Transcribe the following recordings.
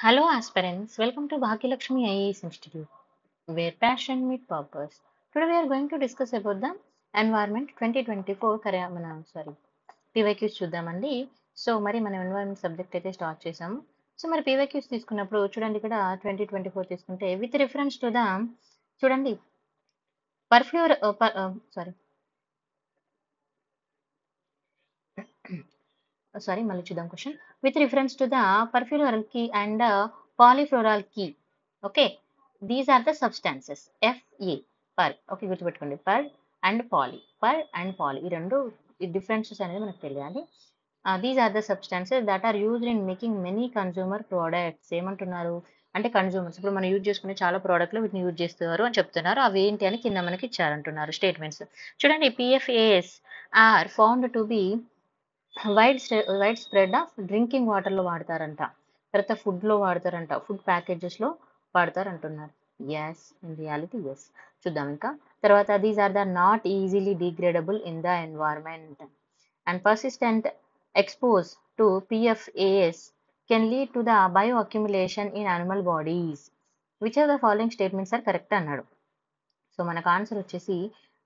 Hello aspirants, welcome to Bhagyalakshmi IAS Institute, where passion meets purpose. Today we are going to discuss about the environment 2024 PYQs చూద్దామండి. So మరి మనం environment subject అయితే start చేసాము. So మరి PYQs తీసుకున్నప్పుడు చూడండి ఇక్కడ 2024 తీసుకుంటే విత్ రిఫరెన్స్ టు ద చూడండి పర్ఫ్యూర్ సారీ మళ్ళీ చూద్దాం question with reference to the perfluoroalkyl and polyfluoroalkyl okay these are the substances FA per okay గుర్తుపెట్టుకోండి పర్ అండ్ పాలి ఈ రెండు డిఫరెన్సెస్ అనేది మనకు తెలియాలి. These are the substances that are used in making many consumer products ఏమంటున్నారు అంటే consumers ఇప్పుడు మనం యూజ్ చేసుకునే చాలా ప్రోడక్ట్లు వీటిని యూజ్ చేస్తున్నారు అని చెప్తున్నారు. అవి ఏంటి అని కింద మనకి ఇచ్చారంటున్నారు స్టేట్మెంట్స్. చూడండి PFAS are found to be widespread of drinking వాటర్లో వాడతారంట, తర్వాత ఫుడ్లో వాడతారంట, ఫుడ్ ప్యాకేజెస్లో వాడతారంటున్నారు. Yes in reality yes. చూద్దాం ఇంకా తర్వాత these are the not easily degradable in the environment and persistent expose to PFAS can lead to the bioaccumulation in animal bodies. Which are the following statements are correct అన్నాడు. So మనకు answer వచ్చేసి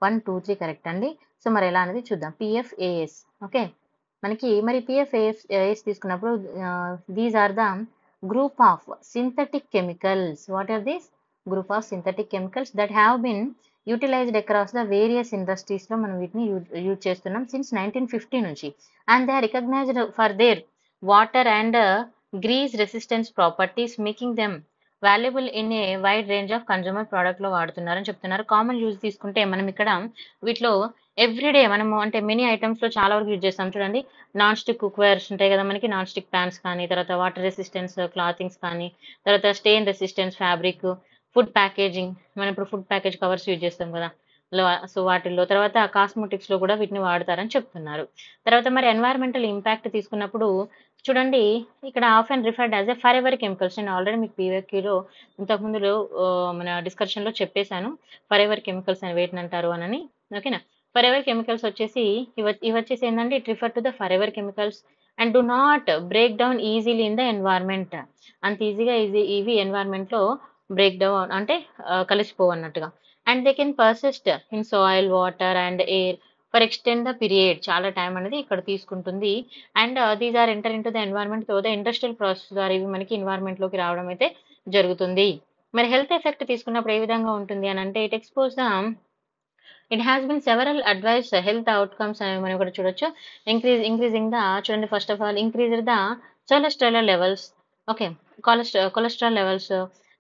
1, 2, 3 correct అండి. So మరి ఎలా అనేది చూద్దాం. PFAS okay మనకి మరి PFAS తీసుకున్నప్పుడు these are the group of synthetic chemicals. What are these group of synthetic chemicals that have been utilized across the various ఇండస్ట్రీస్లో మనం వీటిని యూజ్ చేస్తున్నాం సిన్స్ 1950 నుంచి. And they are recognized for their water and grease resistance properties making them valuable in a wide range of consumer ప్రోడక్ట్లో వాడుతున్నారని చెప్తున్నారు. Common use తీసుకుంటే మనం ఇక్కడ వీటిలో ఎవ్రీడే మనము అంటే మెనీ ఐటమ్స్లో చాలా వరకు యూజ్ చేస్తాం. చూడండి నాన్ స్టిక్ కుక్వేర్స్ ఉంటాయి కదా మనకి, నాన్ స్టిక్ ప్యాన్స్ కానీ, తర్వాత వాటర్ రెసిస్టెన్స్ క్లాతింగ్స్ కానీ, తర్వాత stain resistance fabric, food packaging మనం ఇప్పుడు ఫుడ్ ప్యాకేజ్ కవర్స్ యూజ్ చేస్తాం కదా సో వాటిల్లో, తర్వాత కాస్మెటిక్స్లో కూడా వీటిని వాడతారని చెప్తున్నారు. తర్వాత మరి ఎన్వైరన్మెంటల్ ఇంపాక్ట్ తీసుకున్నప్పుడు చూడండి ఇక్కడ of and referred as a for ever chemicals. నేను ఆల్రెడీ మీకు PYQలో ఇంతకుముందులో మన డిస్కషన్లో చెప్పేశాను ఫర్ ఎవర్ కెమికల్స్ అని వేటిని అంటారు అని. ఓకేనా, ఫర్ ఎవర్ కెమికల్స్ వచ్చేసి ఇవి వచ్చేసి ఏంటంటే it refer to the forever chemicals and do not break down easily in the environment. అంత ఈజీగా ఇవి ఎన్వైర్న్మెంట్లో బ్రేక్ డౌన్ అంటే కలిసిపోవు అన్నట్టుగా. And they can persist in soil water and air for extend the period. చాలా time అనేది ఇక్కడ తీసుకుంటుంది. And these are enter into the environment తో ద ఇండస్ట్రియల్ ప్రాసెస్ ద్వారా ఇవి మనకి ఎన్వైర్న్మెంట్లోకి రావడం అయితే జరుగుతుంది. మరి హెల్త్ ఎఫెక్ట్ తీసుకున్నప్పుడు ఏ విధంగా ఉంటుంది అని అంటే it has been several advice health outcomes అనేవి మనం ఇక్కడ చూడొచ్చు. ఇంక్రీజింగ్ ద చూడండి first of all increase the cholesterol levels. Okay cholesterol levels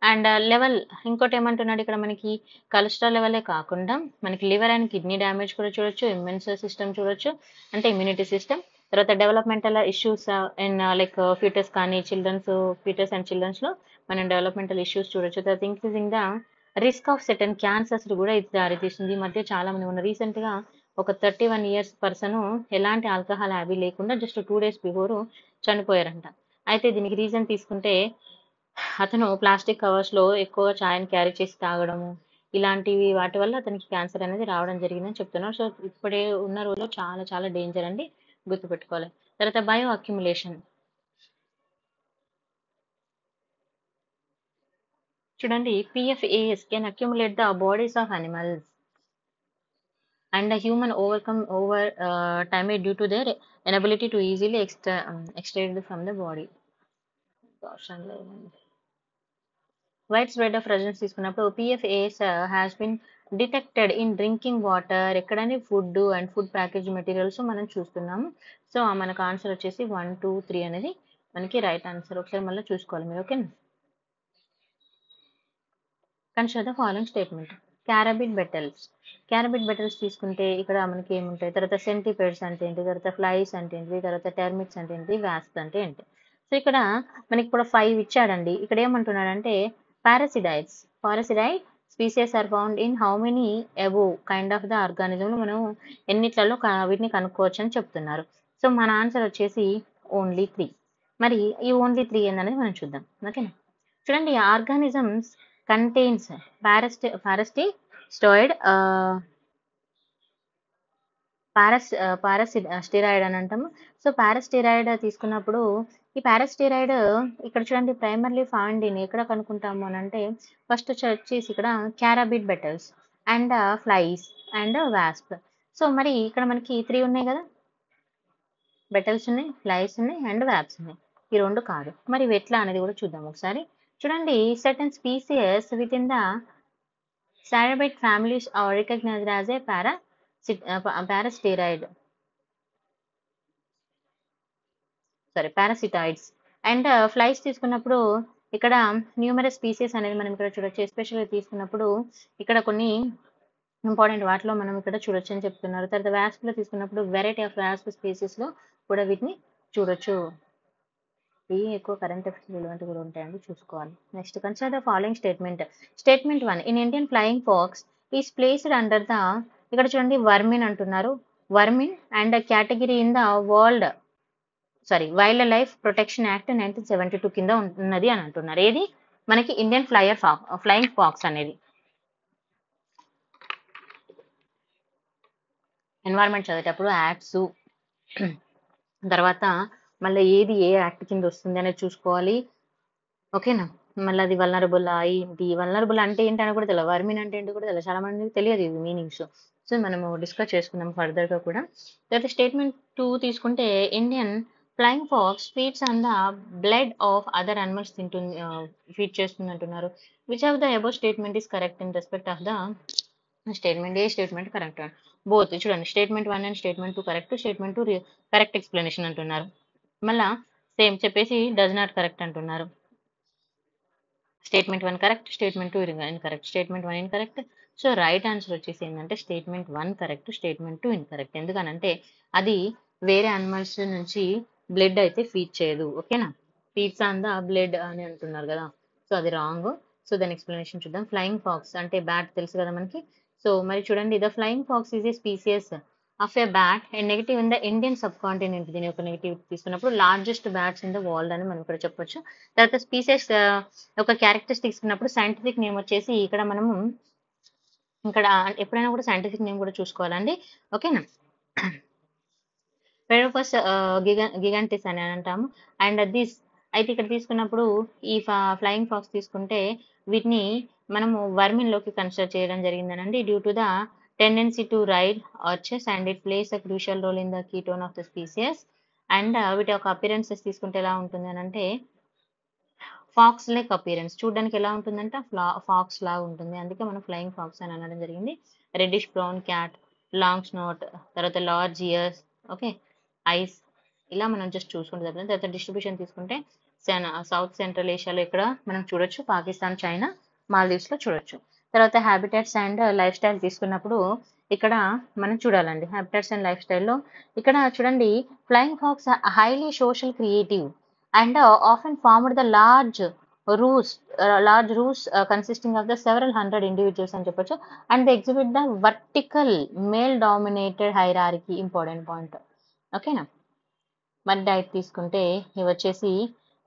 and level ఇంకోటి ఏమంటున్నాడు ఇక్కడ మనకి కొలెస్ట్రాల్ లెవెలే కాకుండా మనకి లివర్ అండ్ కిడ్నీ డ్యామేజ్ కూడా చూడొచ్చు, ఇమ్యూన్ సిస్టమ్ చూడొచ్చు అంటే ఇమ్యూనిటీ సిస్టమ్, తర్వాత developmental issues in like foetus కానీ ఫీటర్స్ అండ్ చిల్డ్రన్స్లో మనం డెవలప్మెంటల్ ఇష్యూస్ చూడొచ్చు. తర్వాత increasing the risk of certain cancers కూడా ఇది దారితీస్తుంది. ఈ మధ్య చాలా మంది ఉన్న రీసెంట్గా ఒక 31 ఇయర్స్ పర్సన్ ఎలాంటి ఆల్కహాల్ హ్యాబీ లేకుండా జస్ట్ 2 days బిఫోర్ చనిపోయారంట. అయితే దీనికి రీజన్ తీసుకుంటే అతను ప్లాస్టిక్ కవర్స్లో ఎక్కువగా ఛాయ్ని క్యారీ చేసి తాగడము ఇలాంటివి వాటి వల్ల అతనికి క్యాన్సర్ అనేది రావడం జరిగిందని చెప్తున్నారు. సో ఇప్పుడే ఉన్న రోజుల్లో చాలా చాలా డేంజర్ అండి, గుర్తుపెట్టుకోవాలి. తర్వాత బయో అక్యుములేషన్ చూడండి PFAS can accumulate the bodies of animals and the human overcome over time due to their inability to easily extract from the body. Wide spread of presence తీసుకున్నప్పుడు PFAS has been detected in drinking water ఎక్కడని food and food package materials మనం చూస్తున్నాము. So మనకు answer వచ్చేసి 1, 2, 3 అనేది మనకి right answer. ఒకసారి మళ్ళీ చూసుకోవాలి మీరు. Okay, consider the following statement. Carabid beetles తీసుకుంటే ఇక్కడ మనకి ఏముంటాయి, తర్వాత సెంటిపైడ్స్ అంటే ఏంటి, తర్వాత ఫ్లైస్ అంటే ఏంటి, తర్వాత టెర్మిట్స్ అంటే ఏంటి, వాస్ప్స్ అంటే ఏంటి. సో ఇక్కడ మనకి ఇప్పుడు 5 ఇచ్చాడండి. ఇక్కడ ఏమంటున్నాడంటే parasitoid species are found in how many above kind of the organism. మనం ఎన్నిట్లలో వీటిని కనుక్కోవచ్చు అని చెప్తున్నారు. సో మన ఆన్సర్ వచ్చేసి ఓన్లీ 3. మరి ఈ ఓన్లీ 3 ఏందనేది మనం చూద్దాం. ఓకేనా, చూడండి ఆర్గానిజమ్స్ contains parasitoid పారాస్టిరాయిడ్ అని అంటాము. సో పారాస్టిరాయిడ్ తీసుకున్నప్పుడు ఈ పారాస్టిరాయిడ్ ఇక్కడ చూడండి ప్రైమర్లీ ఫౌండ్ ఇన్ ఎక్కడ కనుక్కుంటాము అని అంటే ఫస్ట్ వచ్చేసి ఇక్కడ carabid beetles and flies and wasp. So మరి ఇక్కడ మనకి 3 ఉన్నాయి కదా, బెటల్స్ ఉన్నాయి, ఫ్లైస్ ఉన్నాయి అండ్ వ్యాప్స్ ఉన్నాయి. ఈ రెండు కాదు. మరి ఇవి ఎట్లా అనేది కూడా చూద్దాం ఒకసారి. చూడండి certain species within the carabid families are recognized as a parasitoid parasitoids and flies తీసుకున్నప్పుడు ఇక్కడ న్యూమరస్ స్పీసీస్ అనేది మనం ఇక్కడ చూడొచ్చు. ఎస్పెషల్గా తీసుకున్నప్పుడు ఇక్కడ కొన్ని ఇంపార్టెంట్ వాటిలో మనం ఇక్కడ చూడొచ్చు అని చెప్తున్నారు. తర్వాత వ్యాస్ప్లో తీసుకున్నప్పుడు వెరైటీ ఆఫ్ వ్యాస్ప్ స్పీసీస్లో కూడా వీటిని చూడొచ్చు. ఇవి ఎక్కువ కరెంట్ అఫైర్స్ రిలవెంట్ కూడా ఉంటాయండి, చూసుకోవాలి. Next consider the following statement. Statement 1 in Indian flying fox is placed under the, ఇక్కడ చూడండి వర్మిన్ అంటున్నారు, vermin and category in the wildlife protection act 1972 కింద ఉన్నది అని అంటున్నారు. ఏది మనకి ఇండియన్ ఫ్లయింగ్ ఫాక్స్ అనేది. ఎన్వైరన్మెంట్ చదివేటప్పుడు యాక్ట్స్ తర్వాత మళ్ళీ ఏది ఏ యాక్ట్ కింద వస్తుంది అనేది చూసుకోవాలి. ఓకేనా. మళ్ళీ అది వల్నరబుల్ ఏంటి, వల్నరబుల్ అంటే ఏంటని కూడా తెలియదు, వర్మిన్ అంటే ఏంటి కూడా తెలియదు, చాలా మందికి తెలియదు ఇది మీనింగ్స్. సో మనము డిస్కస్ చేసుకుందాం ఫర్దర్గా కూడా. తర్వాత స్టేట్మెంట్ 2 తీసుకుంటే Indian flying fox feeds on the blood of other animals feed చేస్తుంది అంటున్నారు. Which of the above statement is correct in respect of the statement. ఏ స్టేట్మెంట్ కరెక్ట్? బోత్. చూడండి statement 1 and statement 2 correct, statement 2 correct explanation అంటున్నారు. మళ్ళా same చెప్పేసి does not correct అంటున్నారు. Statement 1 correct, statement 2 incorrect, statement 1 incorrect. So right answer వచ్చేసి ఏంటంటే statement 1 correct, statement 2 incorrect. ఎందుకనంటే అది వేరే అనిమల్స్ నుంచి బ్లడ్ అయితే ఫీడ్ చేయదు. ఓకేనా. ఫీడ్స్ ఆన్ ద బ్లడ్ అని అంటున్నారు కదా, సో అది రాంగ్. సో దాని ఎక్స్ప్లెనేషన్ చూద్దాం. ఫ్లయింగ్ ఫాక్స్ అంటే బ్యాట్ తెలుసు కదా మనకి. సో మరి చూడండి the flying fox is a species of a bat and native in the Indian subcontinent. దీని యొక్క నెగిటివ్ తీసుకున్నప్పుడు largest bats in the world అని మనం ఇక్కడ చెప్పొచ్చు. తర్వాత స్పీసెస్ ఒక క్యారెక్టర్స్ తీసుకున్నప్పుడు సైంటిఫిక్ నేమ్ వచ్చేసి ఇక్కడ మనము ఇక్కడ ఎప్పుడైనా కూడా సైంటిఫిక్ నేమ్ కూడా చూసుకోవాలండి. ఓకేనా. పెరోఫస్ గిగంటిస్ అని అంటాము. అండ్ దిస్ అయితే ఇక్కడ తీసుకున్నప్పుడు ఈ ఫ్లయింగ్ ఫాక్స్ తీసుకుంటే వీటిని మనము వర్మిన్లోకి కన్సిడర్ చేయడం జరిగిందనండి. Due to the tendency to raid ఆర్చెస్ and it plays a crucial role in the కీటోన్ ఆఫ్ ద స్పీసియస్. అండ్ వీటి యొక్క అపిరెన్సెస్ తీసుకుంటే ఎలా ఉంటుంది అని అంటే ఫాక్స్ లైక్ అపిరెన్స్, చూడడానికి ఎలా ఉంటుందంటే ఫాక్స్ లాగా ఉంటుంది, అందుకే మనం ఫ్లయింగ్ ఫాక్స్ అని అనడం జరిగింది. రెడ్డిష్ బ్రౌన్ క్యాట్, లాంగ్ స్నోట్, తర్వాత లార్జ్ ఇయర్స్, ఓకే, ఐస్, ఇలా మనం జస్ట్ చూసుకుంటే తప్ప. తర్వాత డిస్ట్రిబ్యూషన్ తీసుకుంటే సౌత్ సెంట్రల్ ఏషియాలో ఇక్కడ మనం చూడొచ్చు, పాకిస్తాన్, చైనా, మాల్దీవ్స్లో చూడొచ్చు. తర్వాత హ్యాబిటాట్స్ అండ్ లైఫ్ స్టైల్ తీసుకున్నప్పుడు ఇక్కడ మనం చూడాలండి. హ్యాబిటాట్స్ అండ్ లైఫ్ స్టైల్లో ఇక్కడ చూడండి flying fox highly social creative and often formed the large roosts consisting of the several hundred individuals అని చెప్పొచ్చు. And they exhibit the vertical male dominated hierarchy, important point. ఓకేనా. మరి డైట్ తీసుకుంటే ఇవి వచ్చేసి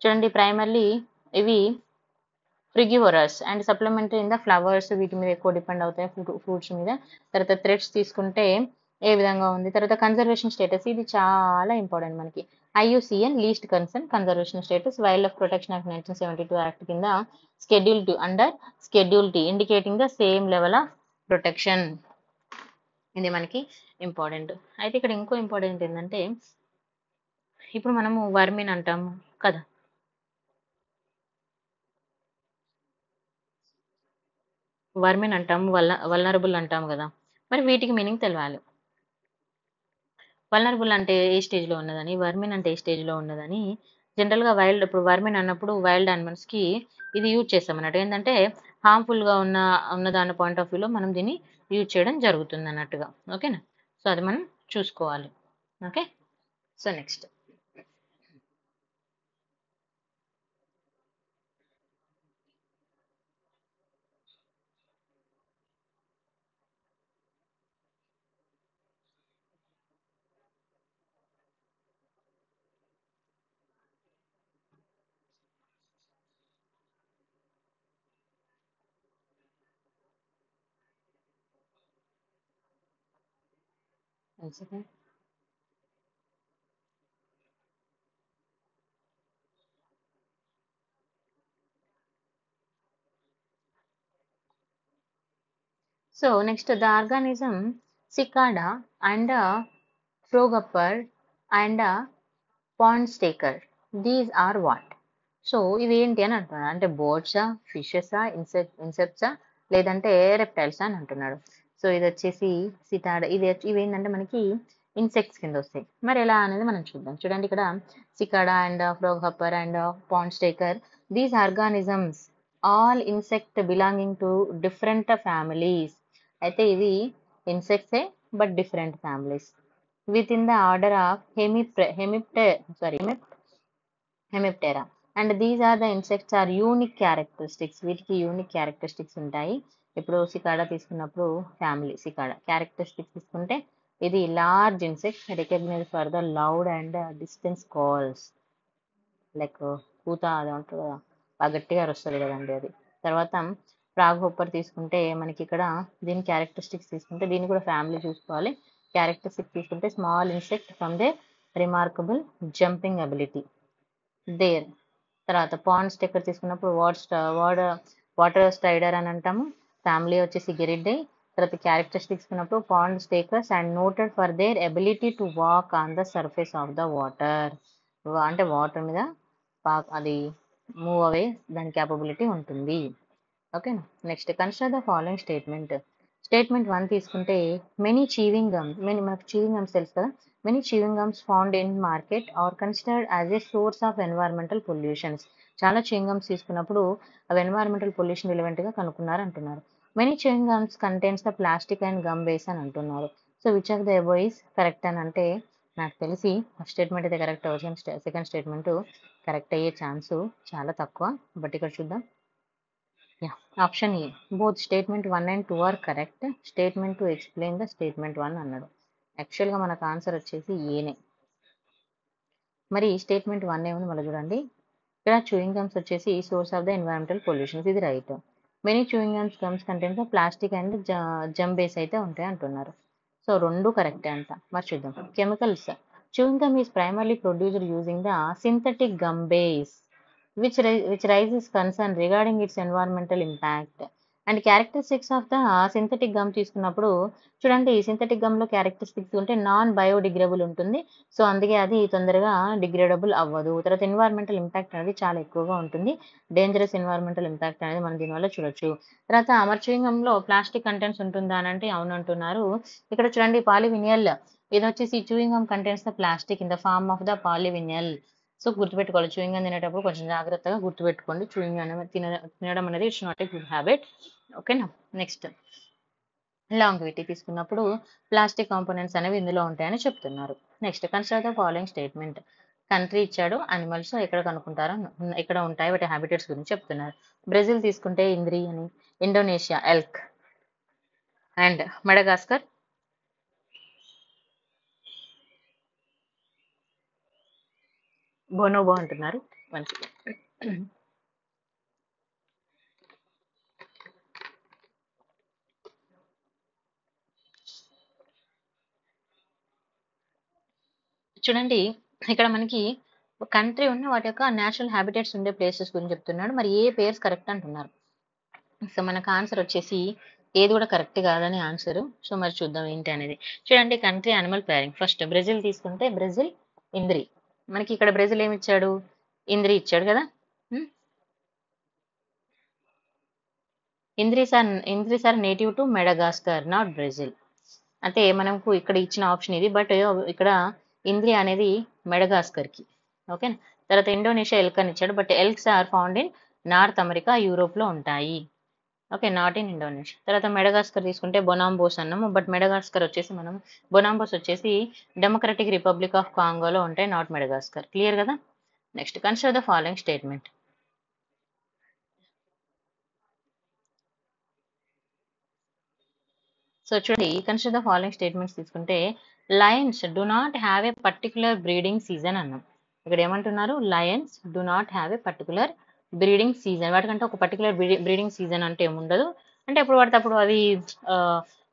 చూడండి ప్రైమర్లీ ఇవి frugivorous and supplementary in the flowers, వీటి మీద ఎక్కువ డిపెండ్ అవుతాయి, ఫ్రూట్స్ మీద. తర్వాత థ్రెడ్స్ తీసుకుంటే ఏ విధంగా ఉంది. తర్వాత కన్జర్వేషన్ స్టేటస్, ఇది చాలా ఇంపార్టెంట్ మనకి. IUCN least concern conservation status wildlife protection act 1972 act కింద schedule T indicating the same level of protection. ఇది మనకి ఇంపార్టెంట్. అయితే ఇక్కడ ఇంకో ఇంపార్టెంట్ ఏంటంటే ఇప్పుడు మనము వర్మిన్ అంటాము కదా, వర్మిన్ అంటాము, వల్నరబుల్ అంటాము కదా, మరి వీటికి మీనింగ్ తెలవాలి. వల్నరబుల్ అంటే ఏ స్టేజ్లో ఉన్నదని, వర్మిన్ అంటే ఏ స్టేజ్లో ఉన్నదని. జనరల్గా ఇప్పుడు వర్మిన్ అన్నప్పుడు వైల్డ్ యానిమల్స్కి ఇది యూజ్ చేస్తాం అన్నట్టు, ఏంటంటే హార్మ్ఫుల్గా ఉన్న దాని పాయింట్ ఆఫ్ వ్యూలో మనం దీన్ని యూజ్ చేయడం జరుగుతుంది అన్నట్టుగా. ఓకేనా. సో అది మనం చూసుకోవాలి. Okay. So next 1 second. So next the organism cicada and frogupper and pond staker. These are what? So ఇవి ఏంటి అని అంటున్నాడు, అంటే బోర్డ్సా, ఫిషెసా, ఇన్సెక్ట్సా, లేదంటే రెప్టైల్సా అని అంటున్నాడు. సో ఇది వచ్చేసి సిటాడా, ఇవి ఏంటంటే మనకి ఇన్సెక్ట్స్ కింద వస్తాయి. మరి ఎలా అనేది మనం చూద్దాం. చూడండి ఇక్కడ cicada and froghopper and pond skater, these organisms all insect belonging to different families. అయితే ఇవి ఇన్సెక్ట్సే but different families within the order of Hemiptera. And these are the insects are unique characteristics. వీటికి unique characteristics ఉంటాయి. ఇప్పుడు cicada తీసుకున్నప్పుడు family cicada characteristics తీసుకుంటే ఇది large insect recognize for the loud and distance calls, like కూత అది ఉంటుంది కదా, బాగా గట్టిగా వస్తుంది కదండి అది. తర్వాత ఫ్రాగ్ హోప్పర్ తీసుకుంటే మనకి ఇక్కడ దీని క్యారెక్టరిస్టిక్స్ తీసుకుంటే దీన్ని కూడా ఫ్యామిలీ చూసుకోవాలి. క్యారెక్టరిస్టిక్స్ తీసుకుంటే small insect from they remarkable jumping ability there. తర్వాత పాండ్ స్టెక్కర్ తీసుకున్నప్పుడు వాటర్ స్టైడర్ అని అంటాము. ఫ్యామిలీ వచ్చేసి గెరిడ్డే. తర్వాత క్యారెక్టరిస్టిక్స్ తీసుకున్నప్పుడు pond skaters and noted for their ability to walk on the surface of the water. అంటే వాటర్ మీద అది మూవ్ అవే దాని క్యాపబిలిటీ ఉంటుంది. ఓకేనా. Next consider the following statement. Statement 1 తీసుకుంటే మెనీ చీవింగ్ గమ్స్, మనకు చీవింగ్ గమ్స్ తెలుసు కదా, many chewing gums found in market are considered as a source of environmental pollutions. చాలా చీవింగ్ గమ్స్ తీసుకున్నప్పుడు అవి ఎన్వైరన్మెంటల్ పొల్యూషన్ రిలవెంట్గా కనుక్కున్నారు అంటున్నారు. Many chewing gums contains the plastic and gum base అని అంటున్నారు. So which of the above is correct అని అంటే నాకు తెలిసి ఫస్ట్ స్టేట్మెంట్ అయితే కరెక్ట్ అవుతుంది, సెకండ్ స్టేట్మెంట్ కరెక్ట్ అయ్యే ఛాన్సు చాలా తక్కువ. బట్ ఇక్కడ చూద్దాం. Option A, both statement 1 and 2 are correct. Statement 2 explain the statement 1 అన్నాడు. యాక్చువల్గా మనకు ఆన్సర్ వచ్చేసి ఏనే. మరి స్టేట్మెంట్ 1 ఏముంది మళ్ళీ చూడండి. ఇక్కడ చూయింగ్ గమ్స్ వచ్చేసి source of the environmental pollutions, ఇది right. Many chewing gums contents plastic and gum base అయితే ఉంటాయి అంటున్నారు. సో రెండు కరెక్టే అంట. మరి చూద్దాం. Chemicals. Chewing gum is primarily produced using the synthetic gum base which raises concern regarding its environmental impact. And characteristics of the synthetic gum తీసుకున్నప్పుడు చూడండి, సింథటిక్ గమ్లో క్యారెక్టరిస్టిక్స్ ఉంటే నాన్ బయోడిగ్రేడబుల్ ఉంటుంది. సో అందుకే అది తొందరగా డిగ్రేడబుల్ అవ్వదు. తర్వాత ఎన్వైరన్మెంటల్ ఇంపాక్ట్ అనేది చాలా ఎక్కువగా ఉంటుంది. డేంజరస్ ఎన్వైరన్మెంటల్ ఇంపాక్ట్ అనేది మనం దీనివల్ల చూడొచ్చు. తర్వాత చూయింగ్ గమ్లో ప్లాస్టిక్ కంటెంట్స్ ఉంటుందా అని అంటే అవును అంటున్నారు. ఇక్కడ చూడండి పాలివినియల్, ఇది వచ్చేసి chewing gum contents the plastic in the form of the polyvinyl. So గుర్తుపెట్టుకోవాలి, చూయింగ్ గమ్ తినేటప్పుడు కొంచెం జాగ్రత్తగా గుర్తుపెట్టుకోండి. చూయింగ్ అనేది తినడం అనేది it's not a good habit. ఓకేనా. నెక్స్ట్ లాంగ్విటీ తీసుకున్నప్పుడు ప్లాస్టిక్ కాంపోనెంట్స్ అనేవి ఇందులో ఉంటాయని చెప్తున్నారు. Next consider the following statement. Country ఇచ్చాడు, అనిమల్స్ ఎక్కడ కనుక్కుంటారో ఎక్కడ ఉంటాయి వాటి హ్యాబిటేట్స్ గురించి చెప్తున్నారు. బ్రెజిల్ తీసుకుంటే ఇంద్రి అని, ఇండోనేషియా ఎల్క్ అండ్ మడగాస్కర్ బోనోబో అంటున్నారు. మంచిది. చూడండి ఇక్కడ మనకి కంట్రీ ఉన్న వాటి యొక్క నేచురల్ హ్యాబిటేట్స్ ఉండే ప్లేసెస్ గురించి చెప్తున్నాడు. మరి ఏ పేర్స్ కరెక్ట్ అంటున్నారు. సో మనకు ఆన్సర్ వచ్చేసి ఏది కూడా కరెక్ట్ కాదని ఆన్సర్. సో మరి చూద్దాం ఏంటి అనేది. చూడండి country animal pairing. First Brazil తీసుకుంటే బ్రెజిల్ ఇంద్రి. మనకి ఇక్కడ బ్రెజిల్ ఏమి ఇచ్చాడు, ఇంద్రి ఇచ్చాడు కదా. Indris are native to Madagascar, not Brazil. అంటే మనకు ఇక్కడ ఇచ్చిన ఆప్షన్ ఇది, బట్ ఇక్కడ ఇంద్రి అనేది మెడగాస్కర్కి. ఓకేనా. తర్వాత ఇండోనేషియా ఎల్క్ అని ఇచ్చాడు, but elks are found in North America, యూరోప్లో ఉంటాయి. Okay, not in Indonesia. తర్వాత మెడగాస్కర్ తీసుకుంటే బొనాంబోస్ అన్నాము, బట్ మెడగాస్కర్ వచ్చేసి మనం బొనాంబోస్ వచ్చేసి డెమోక్రటిక్ రిపబ్లిక్ ఆఫ్ కాంగోలో ఉంటాయి, నాట్ మెడగాస్కర్. క్లియర్ కదా. Next consider the following statement. So చూడండి, కన్సిడర్ ద ఫాలోయింగ్ స్టేట్మెంట్స్ తీసుకుంటే Lions do not have a particular breeding season అన్నాం. ఇక్కడ ఏమంటున్నారు, Lions do not have a particular breeding season. వాటికంటే ఒక particular breeding season అంటే ఏముండదు, అంటే ఎప్పుడు పడితే అప్పుడు అవి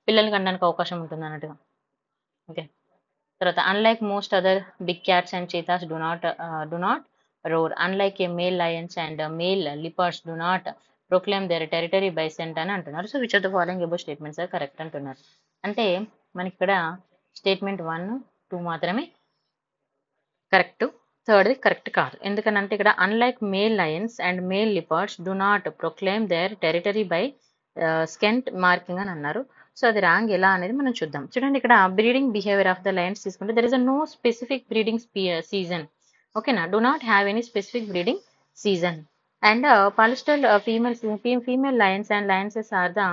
పిల్లల్ని కనడానికి అవకాశం ఉంటుంది అన్నట్టుగా. ఓకే, తర్వాత unlike most other big cats and cheetahs do not roar. Unlike a male lions and male leopards do not proclaim their territory by scent అని అంటున్నారు. So which of the following above statements are correct అంటున్నారు. అంటే మనకి ఇక్కడ statement 1, 2 మాత్రమే correct, థర్డ్ది correct కాదు. ఎందుకనంటే ఇక్కడ unlike male lions and male leopards do not proclaim their territory by scent marking అని అన్నారు. సో అది రాంగ్ ఎలా అనేది మనం చూద్దాం. చూడండి ఇక్కడ breeding behaviour of the lions తీసుకుంటే there is a no specific breeding season. ఓకేనా, do not have any specific breeding season. And పాలిస్టర్ female lions and lionesses are the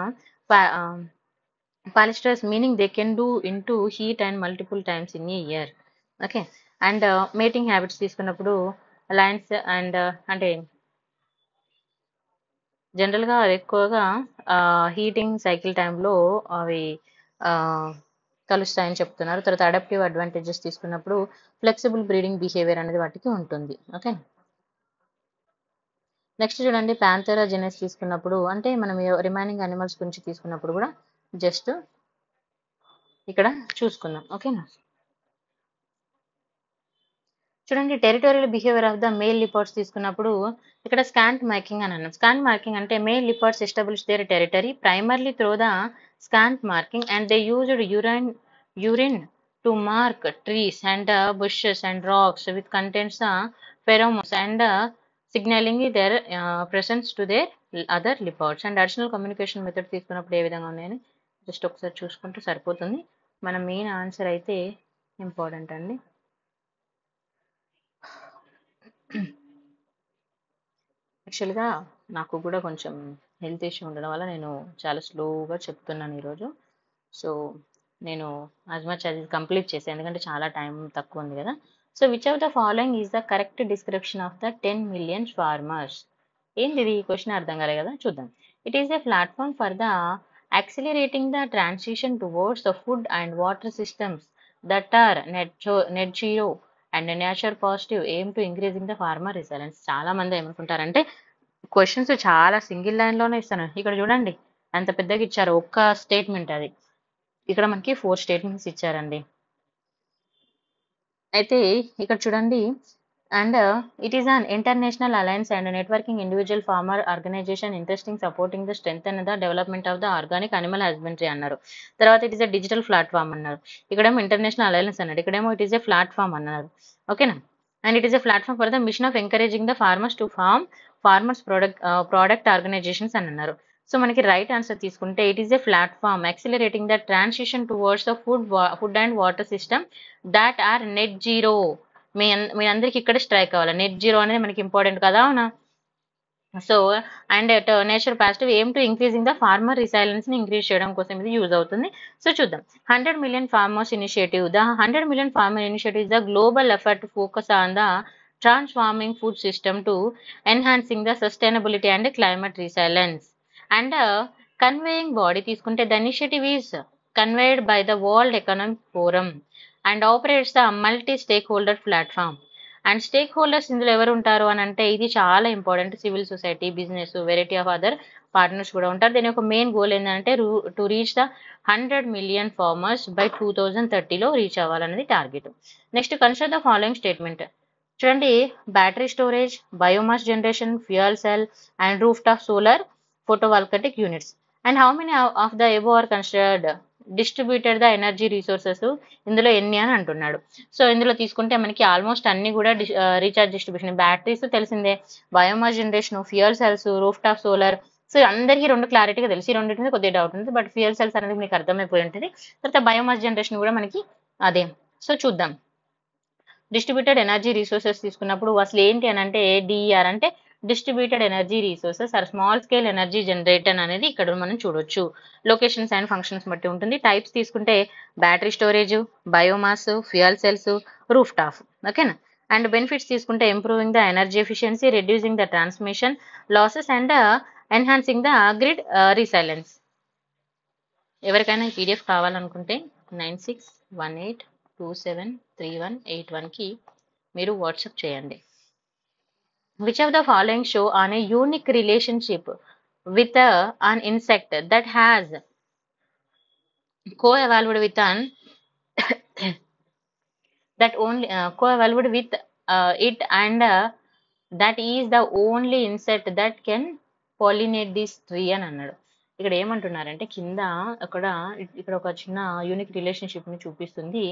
palisters, meaning they can do into heat and multiple times in a year. Okay, and mating habits తీసుకున్నప్పుడు Lions and అంటే జనరల్గా ఎక్కువగా heating cycle టైంలో అవి కలుస్తాయని చెప్తున్నారు. తర్వాత adaptive advantages తీసుకున్నప్పుడు ఫ్లెక్సిబుల్ బ్రీడింగ్ బిహేవియర్ అనేది వాటికి ఉంటుంది. ఓకే, నెక్స్ట్ చూడండి ప్యాంథెరా జెనస్ తీసుకున్నప్పుడు అంటే మనం రిమైనింగ్ అనిమల్స్ గురించి తీసుకున్నప్పుడు కూడా జస్ట్ ఇక్కడ చూసుకుందాం. ఓకేనా, చూడండి territorial behaviour of the male leopards తీసుకున్నప్పుడు ఇక్కడ స్కాంట్ మార్కింగ్ అని అన్నాం. స్కాంట్ మార్కింగ్ అంటే male leopards establish their territory primarily through the scent marking and they used urine to mark trees and bushes and rocks with contents pheromones and signaling their presence to their other leopards. And additional communication method తీసుకున్నప్పుడు ఏ విధంగా ఉన్నాయని just ఒకసారి చూసుకుంటే సరిపోతుంది. మన main answer అయితే important అండి. యాక్చువల్గా నాకు కూడా కొంచెం హెల్త్ ఇష్యూ ఉండడం వల్ల నేను చాలా స్లోగా చెప్తున్నాను ఈరోజు. సో నేను యాజ్ మచ్ అది కంప్లీట్ చేసాను ఎందుకంటే చాలా టైం తక్కువ ఉంది కదా. So which of the following is the correct description of the 10 million farmers. ఏంటి ఇది క్వశ్చన్ అర్థం కాలే కదా, చూద్దాం. It is a platform for the accelerating the transition towards the food and water systems that are net zero and nature positive aim to increasing the farmer resilience. చాలా మంది ఏమనుకుంటారంటే questions చాలా సింగిల్ లైన్లోనే ఇస్తాను. ఇక్కడ చూడండి అంత పెద్దగా ఇచ్చారు, ఒక్క స్టేట్మెంట్ అది. ఇక్కడ మనకి 4 స్టేట్మెంట్స్ ఇచ్చారండి. అయితే ఇక్కడ చూడండి and it is an international alliance and networking individual farmer organisation interesting supporting the strength and the development of the organic animal husbandry అన్నారు. తర్వాత it is a digital platform అన్నారు. ఇక్కడేమో ఇంటర్నేషనల్ అలయన్స్ అన్నాడు, ఇక్కడేమో ఇట్ ఈస్ ఎ ప్లాట్ఫామ్ అన్నారు. ఓకేనా, and it is a platform for the mission of encouraging the farmers to form farmers product organisations అని అన్నారు. సో మనకి రైట్ ఆన్సర్ తీసుకుంటే it is a platform accelerating the transition towards the food and water system that are net zero. మీ అందరికి ఇక్కడ strike అవ్వాలి, net zero అనేది మనకి ఇంపార్టెంట్ కదా, అవునా. So and nature positive aim to increasing the farmer resilience ని increase చేయడం కోసం ఇది యూజ్ అవుతుంది. సో చూద్దాం 100 million farmers initiative. The 100 million farmer initiative is a global effort to focus on the transforming food system to enhancing the sustainability and climate resilience. And conveying body తీసుకుంటే the initiative is conveyed by the World Economic Forum and operates the multi-stakeholder platform. And stakeholders ఇందులో ఎవరు ఉంటారు అని అంటే ఇది చాలా important. Civil society, business, variety of other partners కూడా ఉంటారు. దీని యొక్క మెయిన్ గోల్ ఏంటంటే to reach the 100 million farmers by 2030లో రీచ్ అవ్వాలనేది target. Next consider the following statement. చూడండి battery storage, biomass generation, fuel cell and rooftop solar photovoltaic units. And how many of the above are considered distributed the energy resources, ఇందులో ఎన్ని అని అంటున్నాడు. So ఇందులో తీసుకుంటే మనకి almost అన్ని కూడా రీఛార్జ్ డిస్ట్రిబ్యూషన్. బ్యాటరీస్ తెలిసిందే, biomass generation, fuel cells, roof top solar. So అందరికీ 2 క్లారిటీగా తెలిసి 2 మీద కొద్దిగా డౌట్ ఉంది, బట్ ఫ్యూయల్ సెల్స్ అనేది మీకు అర్థమైపోయి ఉంటుంది. తర్వాత బయోమాస్ జనరేషన్ కూడా మనకి అదే. సో చూద్దాం డిస్ట్రిబ్యూటెడ్ ఎనర్జీ రిసోర్సెస్ తీసుకున్నప్పుడు అసలు ఏంటి అని అంటే డిఈఆర్ అంటే distributed energy resources are small scale energy generator అనేది ఇక్కడ మనం చూడొచ్చు. లొకేషన్స్ అండ్ ఫంక్షన్స్ బట్టి ఉంటుంది. టైప్స్ తీసుకుంటే battery storage, biomass, fuel cells, roof top. ఓకేనా, అండ్ బెనిఫిట్స్ తీసుకుంటే improving the energy efficiency, reducing the transmission losses and enhancing the grid resilience. ఎవరికైనా ఈ పీడిఎఫ్ కావాలనుకుంటే 9618273181కి మీరు వాట్సాప్ చేయండి. Which of the following show on a unique relationship with an insect that has co-evolved with an that only co-evolved with it, and that is the only insect that can pollinate this tree అని అన్నాడు. ఇక్కడ ఏమంటున్నారంటే కింద అక్కడ ఇక్కడ ఒక చిన్న unique relationship ని చూపిస్తుంది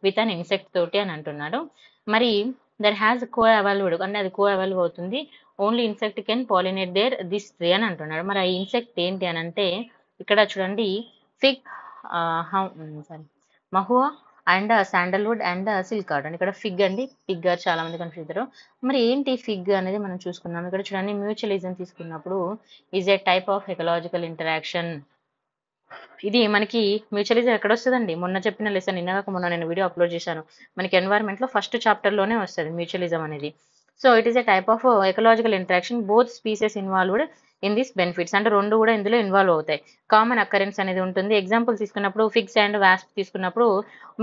విత్ అన్ ఇన్సెక్ట్ తోటి అని అంటున్నాడు. మరి దట్ హ్యాస్ కో అవైల్డ్ అంటే అది కో అవైల్వ్ అవుతుంది, only insect can pollinate there this tree అని అంటున్నాడు. మరి ఆ ఇన్సెక్ట్ ఏంటి అని అంటే ఇక్కడ చూడండి fig sorry Mahua and sandalwood and silk cotton. ఇక్కడ ఫిగ్ అండి, ఫిగ్ చాలా మంది కన్ఫ్యూజ్ అవుతారు. మరి ఏంటి ఫిగ్ అనేది మనం చూసుకున్నాం. ఇక్కడ చూడండి మ్యూచువలిజం తీసుకున్నప్పుడు is a type of ecological interaction. ఇది మనకి మ్యూచువలిజం ఎక్కడ వస్తుందండి, మొన్న చెప్పిన లెసన్ నిన్నగాక మొన్న నేను వీడియో అప్లోడ్ చేశాను. మనకి ఎన్వైర్న్మెంట్ లో ఫస్ట్ చాప్టర్ లోనే వస్తుంది మ్యూచువలిజం అనేది. So it is a type of ecological interaction both species involved in this benefits. అంటే రెండు కూడా ఇందులో ఇన్వాల్వ్ అవుతాయి. కామన్ అకరెన్స్ అనేది ఉంటుంది. ఎగ్జాంపుల్ తీసుకున్నప్పుడు ఫిగ్స్ అండ్ వాస్ప్ తీసుకున్నప్పుడు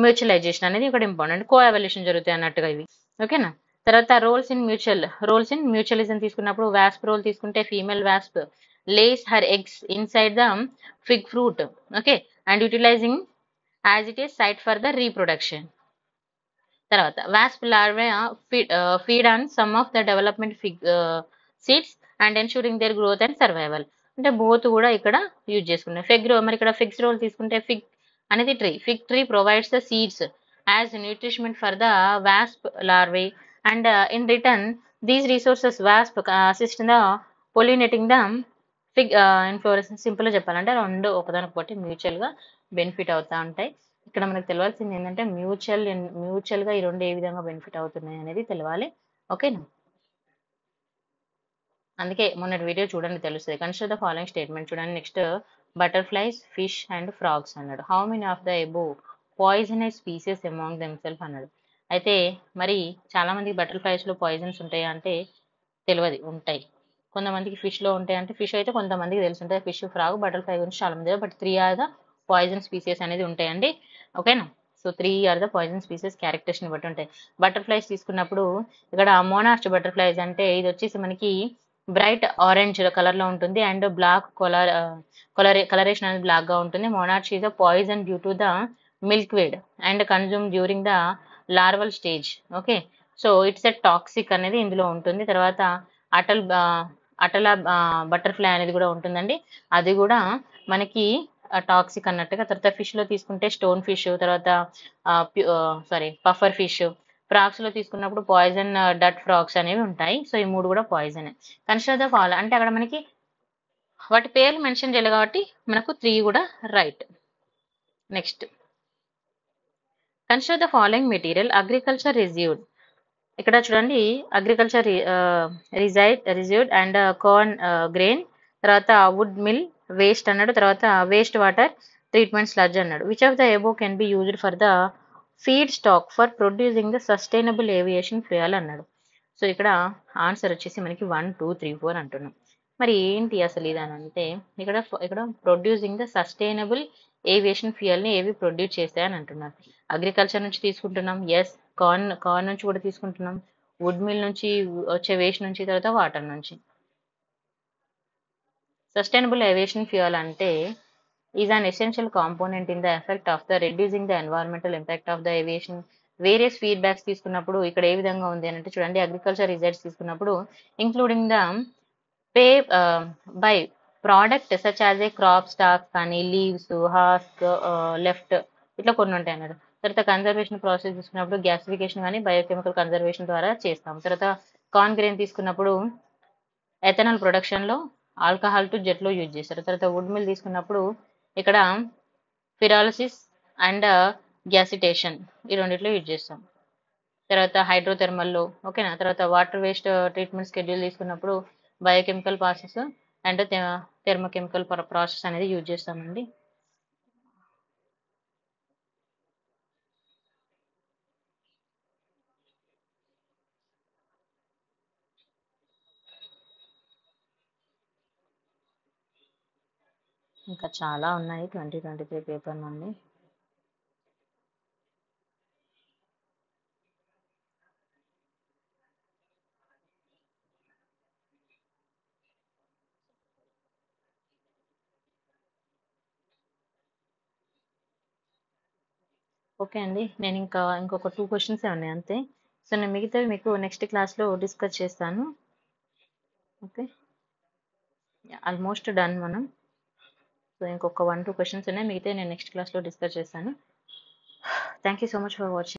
మ్యూచువలైజేషన్ అనేది ఇక్కడ ఇంపార్టెంట్, కో ఎవల్యూషన్ జరుగుతాయి అన్నట్టుగా ఇవి. ఓకేనా. తర్వాత రోల్స్ ఇన్ మ్యూచువలిజం తీసుకున్నప్పుడు వాస్ప్ రోల్ తీసుకుంటే female wasp lays her eggs inside the fig fruit, okay, and utilizing as it is site for the reproduction. తర్వాత wasp larvae feed on some of the development fig seeds and ensuring their growth and survival. అంటే both కూడా ఇక్కడ use చేసుకున్నాయి. మరి ఇక్కడ figs role తీసుకుంటే fig అనేది fig tree provides the seeds as nourishment for the wasp larvae and in return these resources wasp assist the pollinating the fig inflorescence. Simple గా చెప్పాలంటే రెండు ఒకదానికొకటి మ్యూచువల్ గా బెనిఫిట్ అవుతా ఉంటాయి. ఇక్కడ మనకు తెలియాల్సింది ఏంటంటే మ్యూచువల్ గా ఈ రెండు ఏ విధంగా బెనిఫిట్ అవుతున్నాయి అనేది తెలియాలి. ఓకేనా. అందుకే మొన్నటి వీడియో చూడండి తెలుస్తుంది. కన్సిడర్ ద ఫాలోయింగ్ స్టేట్మెంట్ చూడండి. Next butterflies, fish and frogs అన్నాడు. How many of the above poisonous species among themself అన్నాడు. అయితే మరి చాలా మందికి బటర్ఫ్లైస్ లో పాయిజన్స్ ఉంటాయా అంటే తెలియదు, ఉంటాయి. కొంతమందికి ఫిష్ లో ఉంటాయి అంటే ఫిష్ అయితే కొంతమందికి తెలిసి ఉంటుంది. ఫిష్, ఫ్రాగ్, బటర్ఫ్లై గురించి చాలా మంది, but 3 are the poison species అనేది ఉంటాయండి. ఓకేనా. So 3 are the poison species characters ని బట్టి ఉంటాయి. బటర్ఫ్లైస్ తీసుకున్నప్పుడు ఇక్కడ మోనార్చ్ బటర్ఫ్లైస్ అంటే ఇది వచ్చేసి మనకి బ్రైట్ ఆరెంజ్ కలర్ లో ఉంటుంది అండ్ బ్లాక్ కలరేషన్ అనేది బ్లాక్ గా ఉంటుంది. Monarch is a poison due to the milkweed and consume during the larval stage. Okay. So it's a toxic అనేది ఇందులో ఉంటుంది. తర్వాత అటల్ అటల బటర్ఫ్లై అనేది కూడా ఉంటుందండి, అది కూడా మనకి టాక్సిక్ అన్నట్టుగా. తర్వాత ఫిష్ లో తీసుకుంటే స్టోన్ ఫిష్, తర్వాత పఫర్ ఫిష్, ఫ్రాగ్స్ లో తీసుకున్నప్పుడు పాయిజన్ డట్ ఫ్రాగ్స్ అనేవి ఉంటాయి. సో ఈ మూడు కూడా పాయిజన్. కన్సిడర్ ద ఫాలో అంటే అక్కడ మనకి వాటి పేర్లు మెన్షన్ చేయాలి కాబట్టి మనకు 3 కూడా right. Next consider the following material agriculture residue. ఇక్కడ చూడండి agriculture residue and corn grain, తర్వాత వుడ్ మిల్ వేస్ట్ అన్నాడు, తర్వాత వేస్ట్ వాటర్ ట్రీట్మెంట్ స్లడ్జ్ అన్నాడు. Which of the above can be used for the feedstock for producing the sustainable aviation fuel అన్నాడు. So ఇక్కడ answer వచ్చేసి మనకి 1, 2, 3, 4 అంటున్నాం. మరి ఏంటి అసలు ఇదని అంటే ఇక్కడ ఇక్కడ producing the sustainable aviation fuel ని ఏవి ప్రొడ్యూస్ చేస్తాయని అంటున్నారు. అగ్రికల్చర్ నుంచి తీసుకుంటున్నాం, ఎస్. కార్న్ నుంచి కూడా తీసుకుంటున్నాం, వుడ్ మిల్ నుంచి వచ్చే వేస్ట్ నుంచి, తర్వాత వాటర్ నుంచి. సస్టైనబుల్ ఏవియేషన్ ఫ్యూయల్ అంటే is an essential component in the effect of the reducing the environmental impact of the aviation. Various feedbacks తీసుకున్నప్పుడు ఇక్కడ ఏ విధంగా ఉంది అని అంటే చూడండి అగ్రికల్చర్ రిజల్ట్స్ తీసుకున్నప్పుడు including the pay by product such as a crop stock కానీ, లీవ్స్, హాస్క్, లెఫ్ట్, ఇట్లా కొన్ని ఉంటాయి అన్నారు. తర్వాత కన్జర్వేషన్ ప్రాసెస్ తీసుకున్నప్పుడు గ్యాసిఫికేషన్ కానీ బయోకెమికల్ కన్జర్వేషన్ ద్వారా చేస్తాం. తర్వాత కార్న్ గ్రెయిన్ తీసుకున్నప్పుడు ఎథనాల్ ప్రొడక్షన్ లో ఆల్కహాల్ టు జెట్ లో యూజ్ చేస్తారు. తర్వాత వుడ్ మిల్ తీసుకున్నప్పుడు ఇక్కడ ఫిరాలసిస్ అండ్ గ్యాసిటేషన్ ఈ రెండిట్లో యూజ్ చేస్తాం. తర్వాత హైడ్రోథెర్మల్లో, ఓకేనా. తర్వాత వాటర్ వేస్ట్ ట్రీట్మెంట్ షెడ్యూల్ తీసుకున్నప్పుడు బయోకెమికల్ ప్రాసెస్ అండ్ థెర్మోకెమికల్ ప్రాసెస్ అనేది యూజ్ చేస్తామండి. ఇంకా చాలా ఉన్నాయి 2023 పేపర్ నుండి. ఓకే అండి, నేను ఇంకొక 2 క్వశ్చన్సే ఉన్నాయి అంతే. సో నేను మిగతావి మీకు నెక్స్ట్ క్లాస్లో డిస్కస్ చేస్తాను. ఓకే, ఆల్మోస్ట్ డన్ మనం. సో ఇంకొక 1-2 క్వశ్చన్స్ ఉన్నాయి, మిగతావి నేను నెక్స్ట్ క్లాస్లో డిస్కస్ చేస్తాను. Thank you so much for watching.